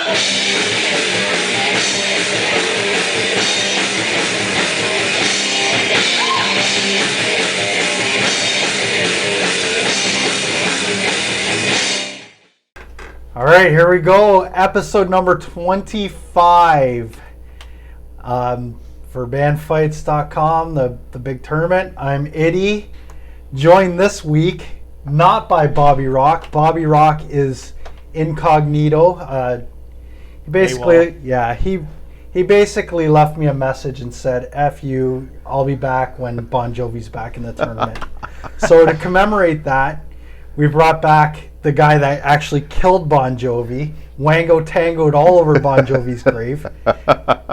All right, here we go. Episode number 25 for bandfights.com, the big tournament. I'm Eddie, joined this week not by Bobby Rock. Bobby Rock is incognito. He basically left me a message and said, "F you, I'll be back when Bon Jovi's back in the tournament." So to commemorate that, we brought back the guy that actually killed Bon Jovi, Wango Tangoed all over Bon Jovi's grave.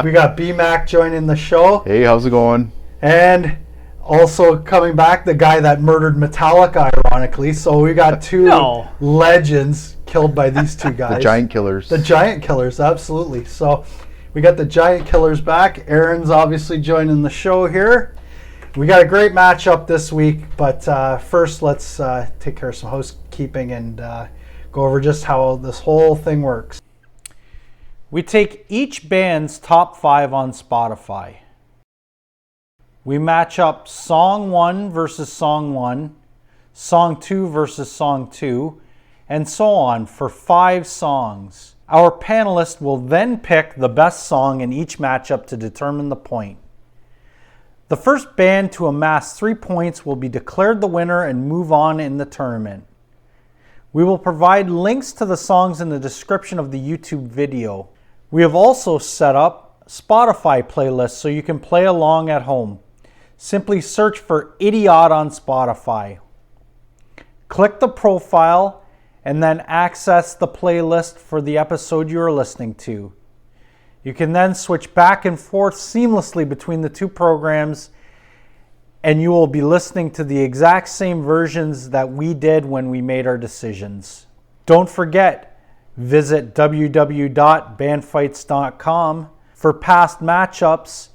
We got B-Mac joining the show. Hey, how's it going? And also coming back, the guy that murdered Metallica, ironically. So we got two legends killed by these two guys. The Giant Killers. The Giant Killers, absolutely. So we got the Giant Killers back. Aaron's obviously joining the show here. We got a great matchup this week, but first let's take care of some housekeeping and go over just how this whole thing works. We take each band's top 5 on Spotify. We match up song 1 versus song 1, song 2 versus song 2, and so on for 5 songs. Our panelist will then pick the best song in each matchup to determine the point. The first band to amass 3 points will be declared the winner and move on in the tournament. We will provide links to the songs in the description of the YouTube video. We have also set up Spotify playlists so you can play along at home. Simply search for Idiot on Spotify. Click the profile and then access the playlist for the episode you are listening to. You can then switch back and forth seamlessly between the two programs, and you will be listening to the exact same versions that we did when we made our decisions. Don't forget, visit www.bandfights.com for past matchups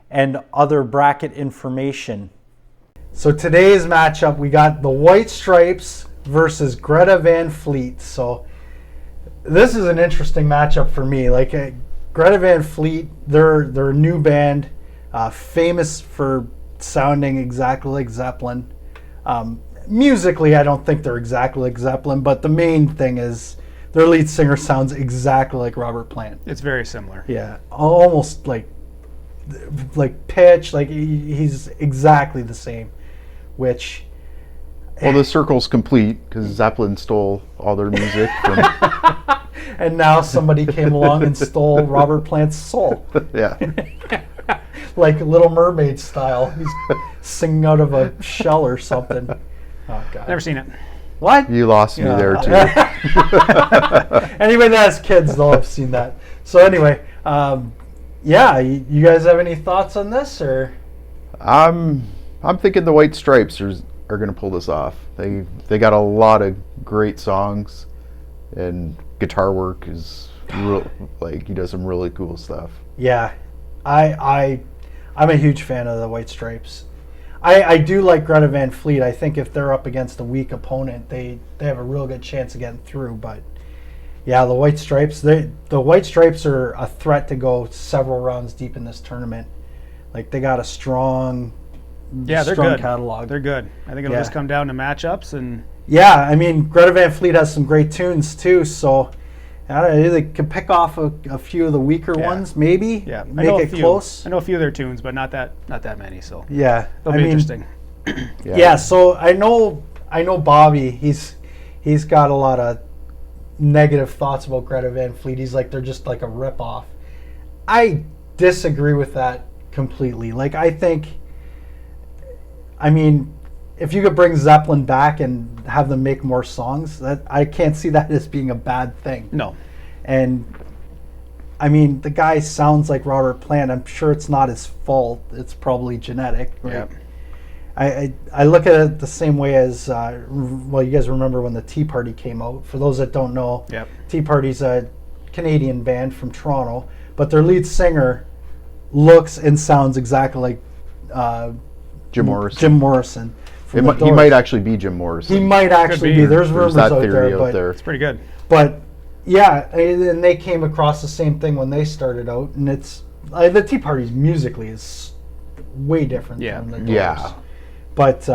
and other bracket information. So today's matchup, we got the White Stripes versus Greta Van Fleet. So this is an interesting matchup for me. Greta Van Fleet, they're a new band, famous for sounding exactly like Zeppelin. Musically, I don't think they're exactly like Zeppelin, but the main thing is their lead singer sounds exactly like Robert Plant. It's very similar. Yeah, almost like pitch, he's exactly the same, which... Well, the circle's complete because Zeppelin stole all their music from... And now somebody came along and stole Robert Plant's soul. Yeah. Like Little Mermaid style. He's singing out of a shell or something. Oh, God. Never seen it. What? You lost me there, too. Anybody that has kids, they'll have seen that. So anyway, you guys have any thoughts on this? Or I'm thinking the White Stripes are going to pull this off. They got a lot of great songs, and guitar work is he does some really cool stuff. Yeah, I'm a huge fan of the White Stripes. I do like Greta Van Fleet. I think if they're up against a weak opponent, they have a real good chance of getting through. But yeah, the White Stripes are a threat to go several rounds deep in this tournament. They got a strong they're good catalog. They're good. I think it'll just come down to matchups and. Yeah, I mean, Greta Van Fleet has some great tunes too, so I don't know, they could pick off a few of the weaker ones, maybe. Yeah, make it close. I know a few of their tunes, but not that many. So yeah, it'll be interesting. Yeah, so I know Bobby. He's got a lot of negative thoughts about Greta Van Fleet. He's like they're just like a ripoff. I disagree with that completely. I mean, if you could bring Zeppelin back and have them make more songs, I can't see that as being a bad thing. No. And I mean, the guy sounds like Robert Plant. I'm sure it's not his fault. It's probably genetic. Right? Yeah. I look at it the same way as, you guys remember when the Tea Party came out. For those that don't know, Tea Party's a Canadian band from Toronto, but their lead singer looks and sounds exactly like Jim Morrison. He might actually be Jim Morrison. He might actually be. There's rumors that out theory there, out there. It's pretty good. But Yeah, and they came across the same thing when they started out, and it's the Tea Parties musically is way different than the Doors. Yeah. But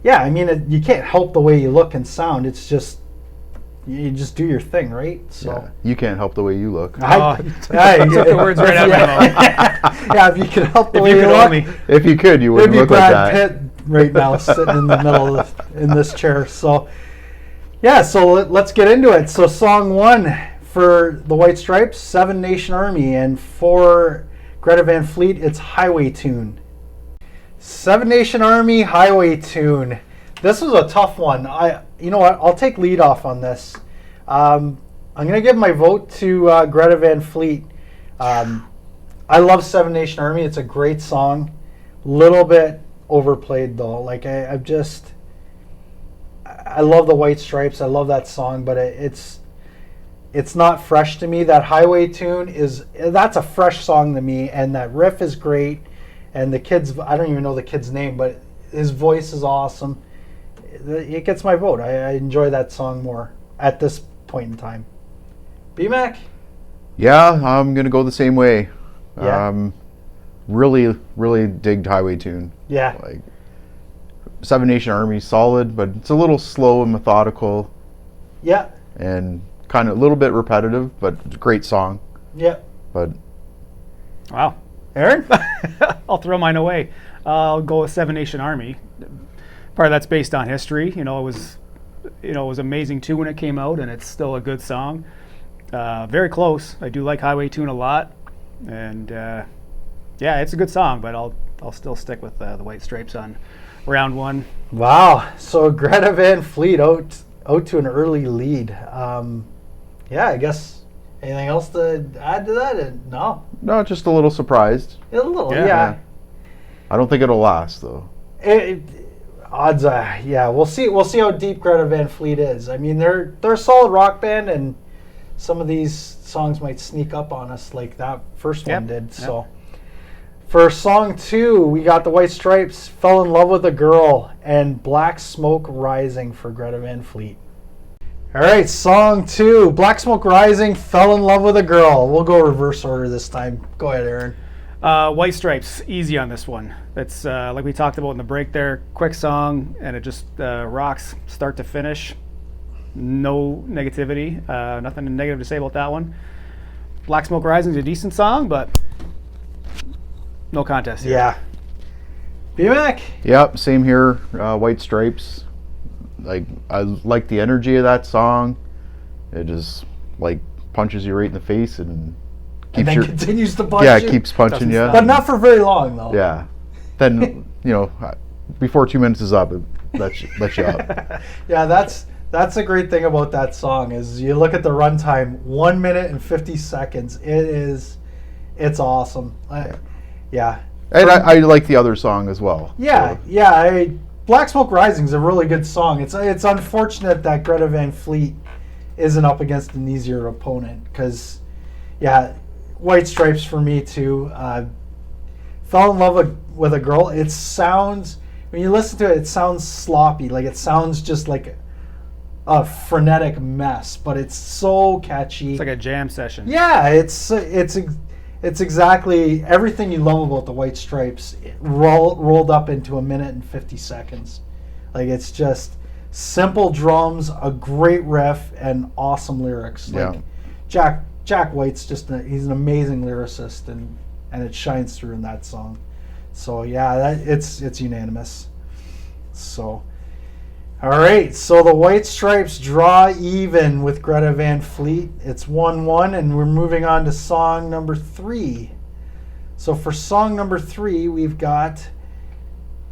yeah, I mean, you can't help the way you look and sound. It's just you just do your thing, right? So Yeah. You can't help the way you look. You took the words right out of my mouth. Yeah, if you could help the If way you you could look, only. If you could, you it'd wouldn't be look like Brad that. Pitt right now, sitting in the middle in this chair. So yeah, so let's get into it. So song 1 for the White Stripes, Seven Nation Army, and for Greta Van Fleet, it's Highway Tune. Seven Nation Army, Highway Tune. This was a tough one. You know what? I'll take lead off on this. I'm going to give my vote to Greta Van Fleet. I love Seven Nation Army. It's a great song. Little bit overplayed though. Like I love the White Stripes. I love that song, but it's not fresh to me. That Highway Tune that's a fresh song to me, and that riff is great. And the kids, I don't even know the kid's name, but his voice is awesome. It gets my vote. I enjoy that song more at this point in time. BMAC? Yeah, I'm gonna go the same way. Yeah. Really, really digged Highway Tune. Yeah. Like Seven Nation Army, solid, but it's a little slow and methodical, Yeah. and kind of a little bit repetitive, but it's a great song. Yeah. But Wow. Aaron? I'll throw mine away. I'll go with Seven Nation Army. Part of that's based on history. It was amazing too when it came out, and it's still a good song. Very close. I do like Highway Tune a lot, and yeah, it's a good song. But I'll still stick with the White Stripes on round 1. Wow. So Greta Van Fleet out to an early lead. Yeah, I guess anything else to add to that? No. no, just a little surprised. A little, Yeah. yeah. I don't think it'll last though. Odds are, yeah. We'll see how deep Greta Van Fleet is. I mean, they're a solid rock band, and some of these songs might sneak up on us like that first one did. So, for song 2, we got the White Stripes, Fell in Love with a Girl, and Black Smoke Rising for Greta Van Fleet. All right, song 2, Black Smoke Rising, Fell in Love with a Girl. We'll go reverse order this time. Go ahead, Aaron. White Stripes, easy on this one. It's like we talked about in the break there, quick song, and it just rocks start to finish. No negativity, nothing negative to say about that one. Black Smoke Rising is a decent song, but no contest here. Yeah. BMAC? Yep, same here. White Stripes. Like I like the energy of that song. It just like punches you right in the face and keeps And then continues to punch yeah, you. it keeps punching you. But not for very long, though. Yeah. Then before 2 minutes is up, it lets you up. Yeah, that's a great thing about that song is you look at the runtime, 1 minute and 50 seconds. It's awesome. Yeah. And I like the other song as well. Yeah, So, yeah. Black Smoke Rising is a really good song. It's unfortunate that Greta Van Fleet isn't up against an easier opponent because, yeah, White Stripes for me too. Fell in Love with a Girl. It sounds, when you listen to it, it sounds sloppy. Like it sounds just like a frenetic mess, but it's so catchy. It's like a jam session. Yeah, it's exactly everything you love about the White Stripes rolled up into 1 minute and 50 seconds. Like it's just simple drums, a great riff, and awesome lyrics. Like Jack White's he's an amazing lyricist, and it shines through in that song. So yeah, it's unanimous. So. All right, so the White Stripes draw even with Greta Van Fleet. It's 1-1, and we're moving on to song number 3. So for song number 3, we've got,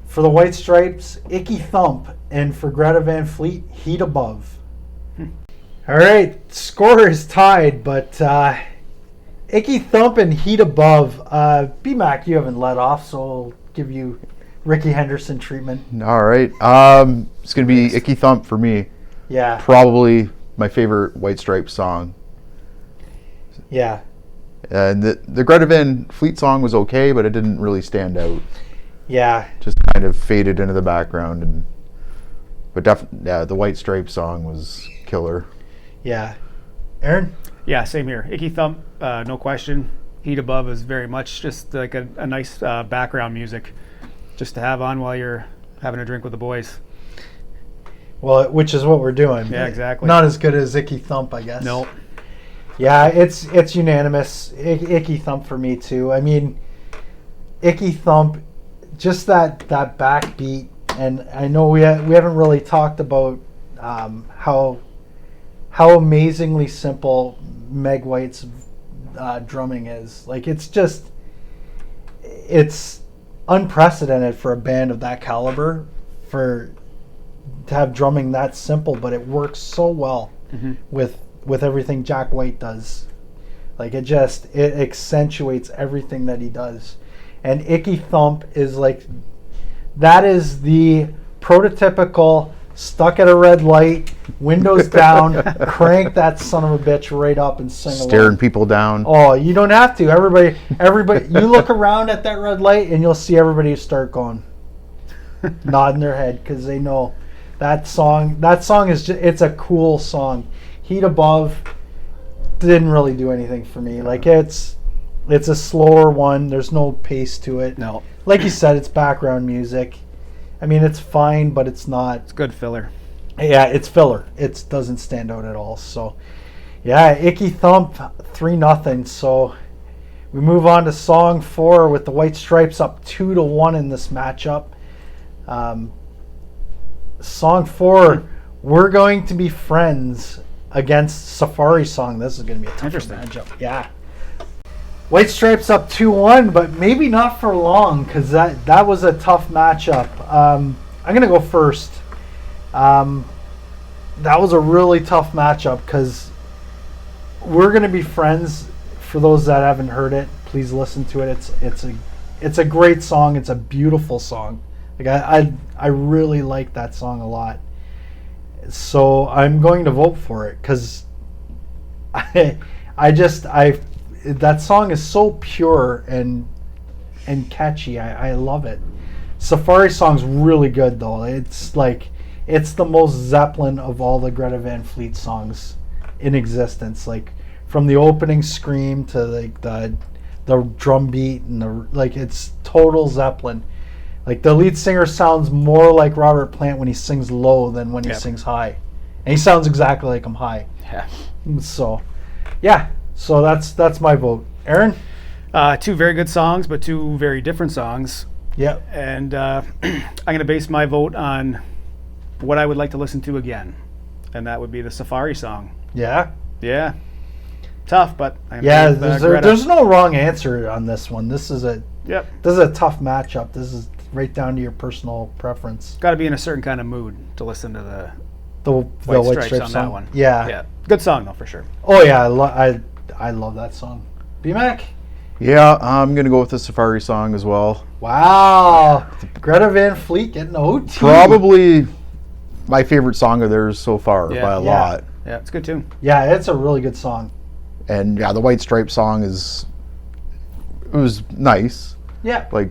for the White Stripes, Icky Thump, and for Greta Van Fleet, Heat Above. All right, score is tied, but Icky Thump and Heat Above. BMAC, you haven't let off, so I'll give you Ricky Henderson treatment. All right. It's going to be Icky Thump for me. Yeah. Probably my favorite White Stripes song. Yeah. And the Greta Van Fleet song was okay, but it didn't really stand out. Yeah. Just kind of faded into the background. But the White Stripes song was killer. Yeah. Aaron? Yeah, same here. Icky Thump, no question. Heat Above is very much just like a nice background music just to have on while you're having a drink with the boys. Well, which is what we're doing. Yeah, exactly. Not as good as Icky Thump, I guess. No. Yeah, it's unanimous. Icky Thump for me too. I mean, Icky Thump, just that backbeat, and I know we haven't really talked about how amazingly simple Meg White's drumming is. Like, it's unprecedented for a band of that caliber to have drumming that simple, but it works so well with everything Jack White does. Like, it accentuates everything that he does. And Icky Thump is like, that is the prototypical stuck at a red light, windows down, crank that son of a bitch right up and sing along. Staring people down. Oh, you don't have to. Everybody, you look around at that red light and you'll see everybody start going, nodding their head, because they know that song is just, it's a cool song. Heat Above didn't really do anything for me. Like, it's a slower one. There's no pace to it. No. Like you said, it's background music. I mean, it's fine, but it's not. It's good filler. Yeah, it's filler. It doesn't stand out at all. So, yeah, Icky Thump, 3-0. So, we move on to song 4 with the White Stripes up 2-1 in this matchup. Song 4, We're Going to Be Friends against Safari Song. This is going to be a tough matchup. Yeah. White Stripes up 2-1, but maybe not for long, because that was a tough matchup. I'm going to go first. That was a really tough matchup, because We're Going to Be Friends, for those that haven't heard it, please listen to it. It's a great song. It's a beautiful song. Like, I really like that song a lot. So I'm going to vote for it, because that song is so pure and catchy. I love it. Safari Song's really good, though. It's like, it's the most Zeppelin of all the Greta Van Fleet songs in existence. Like, from the opening scream to like the drum beat and it's total Zeppelin. Like, the lead singer sounds more like Robert Plant when he sings low than when he sings high, and he sounds exactly like him high. Yeah. So, yeah. So that's my vote. Aaron? 2 very good songs, but 2 very different songs. Yep. And I'm going to base my vote on what I would like to listen to again, and that would be the Safari Song. Yeah. Yeah. Tough, but there's no wrong answer on this one. This is a tough matchup. This is right down to your personal preference. Got to be in a certain kind of mood to listen to the White Stripes on song. that one. Yeah. Yeah. Good song though, for sure. Oh yeah, I love that song. B-Mac? Yeah, I'm going to go with the Safari Song as well. Wow. Greta Van Fleet getting OT. Probably my favorite song of theirs so far by a lot. Yeah, it's good too. Yeah, it's a really good song. And yeah, the White Stripe song it was nice. Yeah. Like,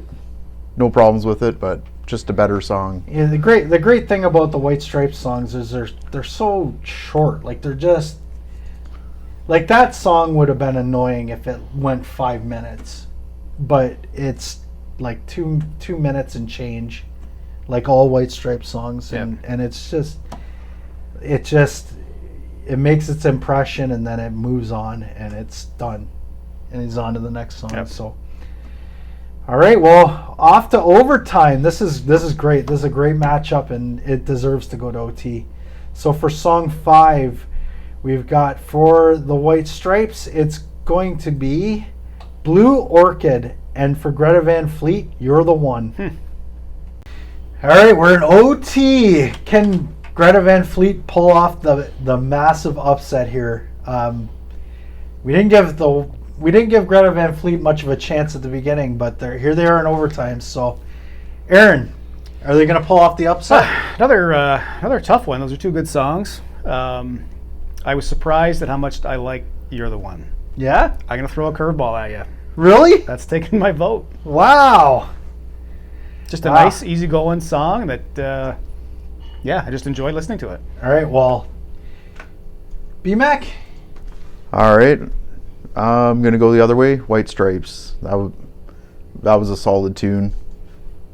no problems with it, but just a better song. Yeah, the great thing about the White Stripes songs is they're so short. Like, they're just, like, that song would have been annoying if it went 5 minutes, but it's like two minutes and change, like all White Stripes songs, and it makes its impression, and then it moves on, and it's done, and he's on to the next song. Yep. So, all right, well, off to overtime. This is great. This is a great matchup, and it deserves to go to OT. So for song 5, we've got, for the White Stripes, it's going to be Blue Orchid, and for Greta Van Fleet, You're the One. All right, we're in OT. Can Greta Van Fleet pull off the massive upset here? We didn't give Greta Van Fleet much of a chance at the beginning, but here they are in overtime. So, Aaron, are they going to pull off the upset? Another tough one. Those are 2 good songs. I was surprised at how much I like You're the One. Yeah? I'm going to throw a curveball at you. Really? That's taking my vote. Wow. Just a nice, easygoing song that, I just enjoyed listening to it. All right, well, B-Mac, All right. I'm going to go the other way. White Stripes. That was a solid tune.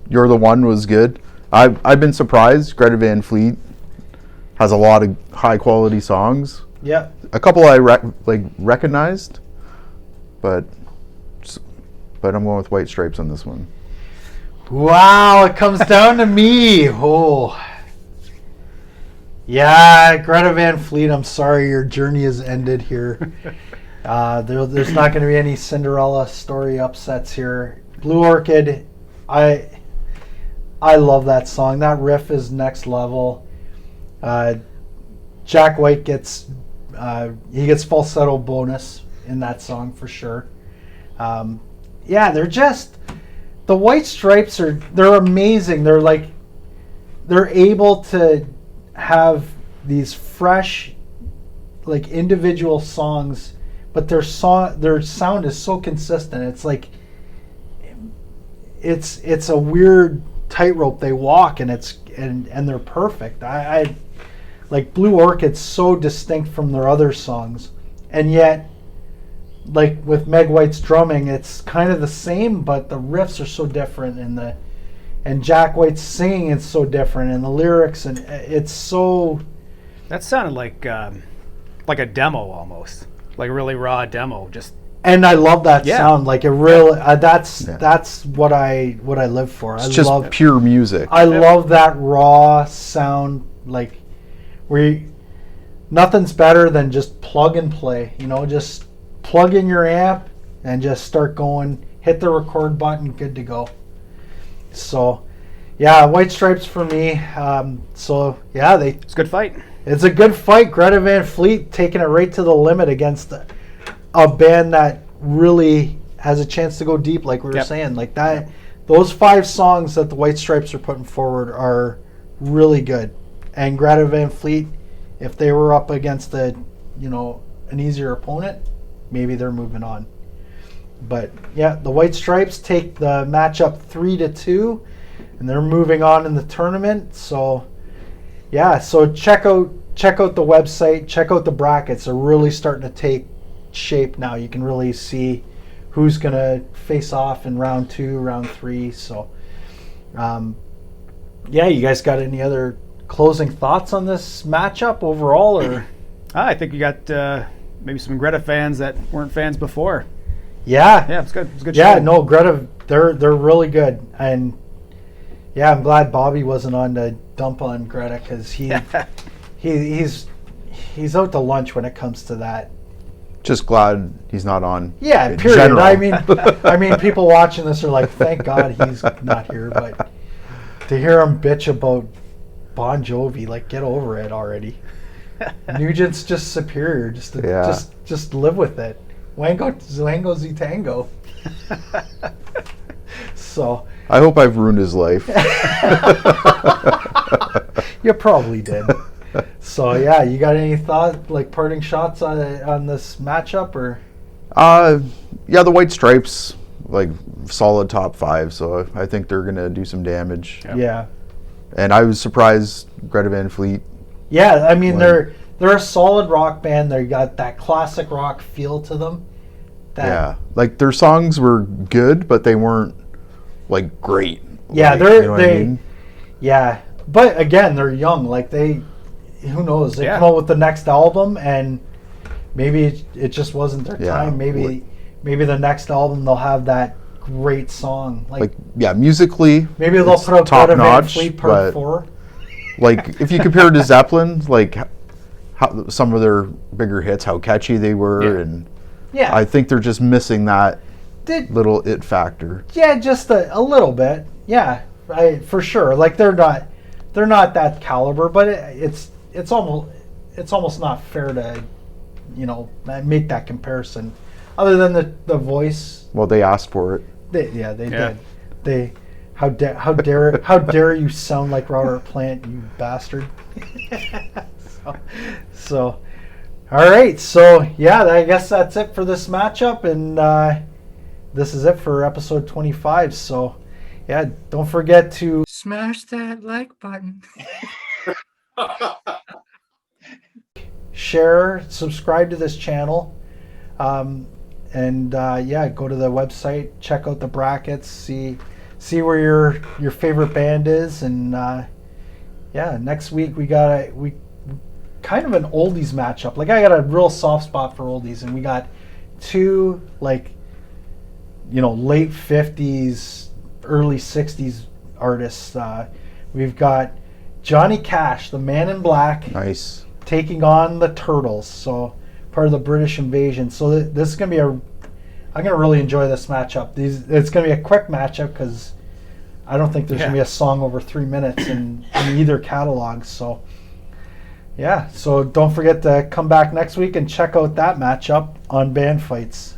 You're the One was good. I've been surprised. Greta Van Fleet has a lot of high quality songs. Yeah. A couple I recognized, but I'm going with White Stripes on this one. Wow, it comes down to me. Oh. Yeah, Greta Van Fleet, I'm sorry, your journey has ended here. There's not going to be any Cinderella story upsets here. Blue Orchid, I love that song. That riff is next level. Jack White gets falsetto bonus in that song for sure. Yeah, they're just, the White Stripes they're amazing. They're able to have these fresh, like, individual songs, but their sound is so consistent. It's like it's a weird tightrope they walk, and they're perfect. I like Blue Orchid's so distinct from their other songs, and yet, like with Meg White's drumming, it's kind of the same, but the riffs are so different, and Jack White's singing is so different, and the lyrics, and it's so. That sounded like a demo almost, like a really raw demo. Just. And I love that Yeah. sound. Like it really. That's what I live for. It's just pure music. I love that raw sound. Like nothing's better than just plug and play. Just plug in your amp and just start going. Hit the record button. Good to go. So, yeah, White Stripes for me. It's a good fight. It's a good fight. Greta Van Fleet taking it right to the limit against a band that really has a chance to go deep, like we were saying. Like that, those 5 songs that the White Stripes are putting forward are really good. And Greta Van Fleet, if they were up against an easier opponent, maybe they're moving on. But yeah, the White Stripes take the matchup 3-2, and they're moving on in the tournament. So yeah, so check out the website, check out the brackets. They're really starting to take shape now. You can really see who's gonna face off in round 2, round 3. So yeah, you guys got any other closing thoughts on this matchup overall, or? I think you got maybe some Greta fans that weren't fans before. Yeah, it's good. It's a good yeah, show. no, Greta, they're really good, and yeah, I'm glad Bobby wasn't on to dump on Greta, because he's out to lunch when it comes to that. Just glad he's not on. Yeah, period. General. I mean, people watching this are like, thank God he's not here. But to hear him bitch about Bon Jovi, like, get over it already. Nugent's just superior. Just live with it. Wango Z Tango. So I hope I've ruined his life. you probably did. So yeah, you got any parting shots on this matchup, or? Yeah, the White Stripes, like, solid top 5. So I think they're gonna do some damage. Yep. Yeah. And I was surprised Greta Van Fleet. Yeah, I mean they're a solid rock band. They got that classic rock feel to them. Yeah, like their songs were good, but they weren't like great. Yeah, like, yeah, but again, they're young. Like who knows? They come out with the next album, and maybe it just wasn't their time. Maybe the next album they'll have that great song. Like musically, maybe they'll put out top Greta Van notch, Fleet Part 4. Like if you compare to Zeppelin, like how some of their bigger hits, how catchy they were, and I think they're just missing that little it factor. Yeah, just a little bit. Yeah, for sure. Like they're not that caliber, but it's almost not fair to make that comparison. Other than the voice. Well, they asked for it. They did. How dare you sound like Robert Plant, you bastard. So all right, so yeah, I guess that's it for this matchup, and this is it for episode 25. So yeah, don't forget to smash that like button. share, subscribe to this channel. Go to the website, check out the brackets, see where your favorite band is, and next week we kind of an oldies matchup. Like, I got a real soft spot for oldies, and we got two late 50s, early 60s artists. We've got Johnny Cash, the Man in Black, Nice. taking on the Turtles, so part of the British invasion. So this is going to be I'm going to really enjoy this matchup. It's going to be a quick matchup because I don't think there's going to be a song over 3 minutes in either catalog. So so don't forget to come back next week and check out that matchup on Band Fights.